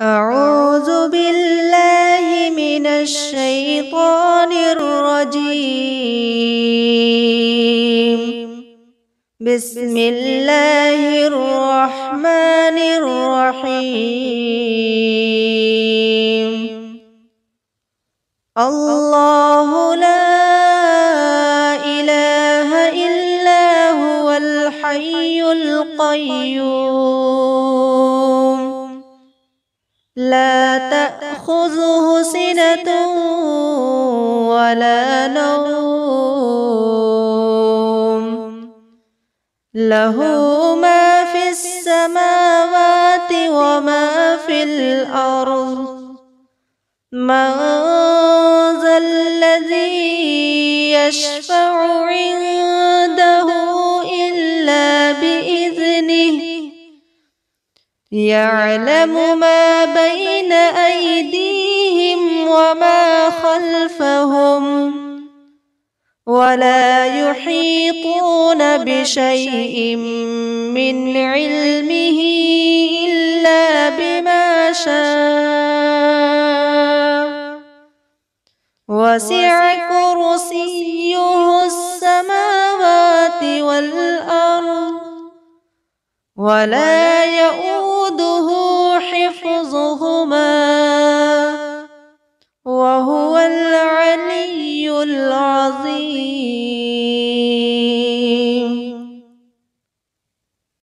أعوذ بالله من الشيطان الرجيم. بسم الله الرحمن الرحيم. الله لا إله إلا هو الحي القيوم لا تأخذه سنة ولا نوم له ما في السماوات وما في الأرض من ذا الذي يشفع عنده إلا بإذنه يعلم ما بين أيديهم وما خلفهم ولا يحيطون بشيء من علمه إلا بما شاء وسع كرسيه السماوات والأرض ولا يؤوده